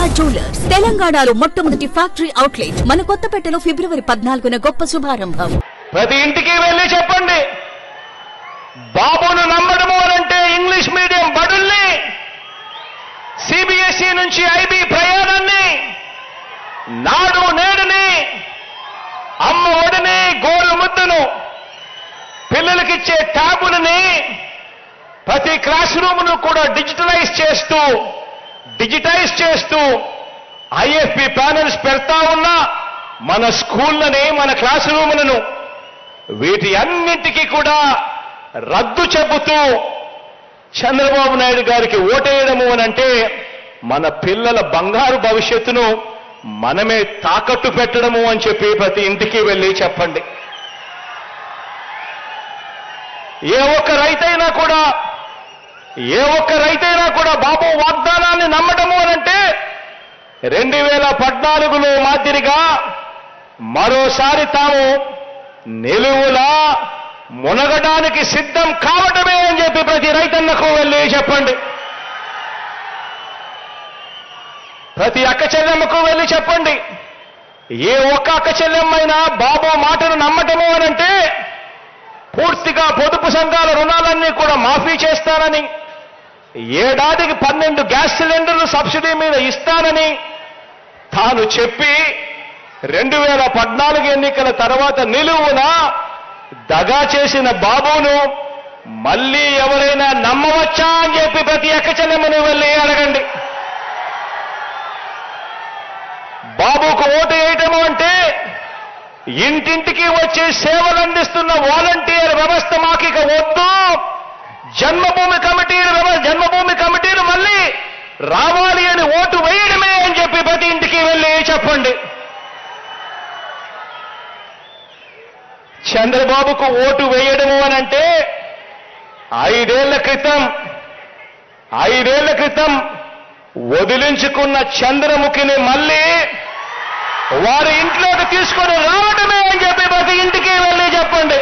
Durga jewellers తెలంగాణలో మొట్టమొదటి factory outlet మన కొత్తపేటలో ఫిబ్రవరి 14న గొప్ప శుభారంభం. ప్రతి ఇంటికి వెళ్ళి చెప్పండి, బాబును నమ్మడము అంటే ఇంగ్లీష్ మీడియం బడుల్ని, సిబిఎస్ఈ నుంచి ఐబీ ప్రయాణాన్ని, నాడు నేడుని, అమ్మ ఒడిని, గోరు ముద్దును, పిల్లలకిచ్చే ట్యాబులని, ప్రతి క్లాస్ రూమ్ను కూడా డిజిటైజ్ చేస్తూ ఐఎఫ్పి ప్యానెల్స్ పెడతా ఉన్నా మన స్కూళ్ళని, మన క్లాస్ రూములను వీటి అన్నింటికీ కూడా రద్దు చెబుతూ చంద్రబాబు నాయుడు గారికి ఓటేయడము అనంటే మన పిల్లల బంగారు భవిష్యత్తును మనమే తాకట్టు పెట్టడము అని చెప్పి ప్రతి ఇంటికి వెళ్ళి చెప్పండి. ఏ ఒక్క రైతైనా కూడా బాబు వాగ్దానాన్ని నమ్మడము అనంటే 2014లో మాదిరిగా మరోసారి తాము నిలువులా మునగడానికి సిద్ధం కావటమే అని చెప్పి ప్రతి రైతన్నకు వెళ్ళి చెప్పండి. ప్రతి అక్క చెల్లెమ్మకు వెళ్ళి చెప్పండి. ఏ ఒక్క అక్క చెల్లెమ్మైనా బాబు మాటను నమ్మటము అనంటే పూర్తిగా పొదుపు సంఘాల రుణాలన్నీ కూడా మాఫీ చేస్తానని, ఏడాదికి 12 గ్యాస్ సిలిండర్లు సబ్సిడీ మీద ఇస్తానని తాను చెప్పి 2014 ఎన్నికల తర్వాత నిలువున దగా చేసిన బాబును మళ్ళీ ఎవరైనా నమ్మవచ్చా అని చెప్పి ప్రతి ఎక్కచెల్లెమ్మని వెళ్ళి అడగండి. బాబుకు ఓటు వేయటము అంటే ఇంటింటికి వచ్చి సేవలు అందిస్తున్న వాలంటీర్ వ్యవస్థ మాకిక వద్దు, జన్మభూమి కమిటీలు మళ్ళీ రావాలి అని ఓటు వేయడమే అని చెప్పి ప్రతి ఇంటికి వెళ్ళి చెప్పండి. చంద్రబాబుకు ఓటు వేయడము అనంటే 5 ఏళ్ల క్రితం వదిలించుకున్న చంద్రముఖిని మళ్ళీ వారి ఇంట్లోకి తీసుకొని రావడమే అని చెప్పి ప్రతి ఇంటికి వెళ్ళి చెప్పండి.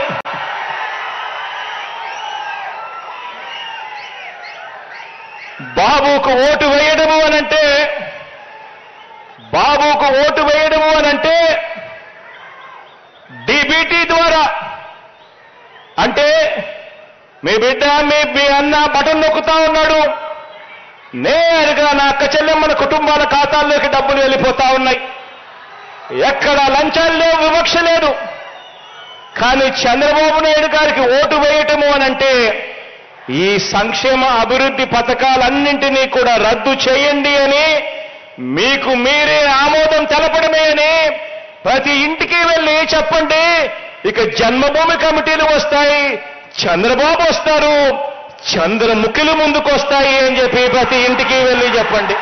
బాబుకు ఓటు వేయడము అనంటే డీబీటీ ద్వారా, అంటే మీ బిడ్డ మీ అన్న బటన్ నొక్కుతా ఉన్నాడు, నేరుగా నా అక్క చెల్లెమ్మల కుటుంబాల ఖాతాల్లోకి డబ్బులు వెళ్ళిపోతా ఉన్నాయి. ఎక్కడ లంచాలు లేవు, వివక్ష లేదు. కానీ చంద్రబాబు నాయుడు గారికి ఓటు వేయటము అనంటే ఈ సంక్షేమ అభివృద్ధి పథకాలన్నింటినీ కూడా రద్దు చేయండి అని, మీకు మీరే ఆమోదం తెలపడమే అని ప్రతి ఇంటికి వెళ్ళి చెప్పండి. ఇక జన్మభూమి కమిటీలు వస్తాయి, చంద్రబాబు వస్తారు, చంద్రముఖిలు ముందుకు వస్తాయి అని చెప్పి ప్రతి ఇంటికి వెళ్ళి చెప్పండి.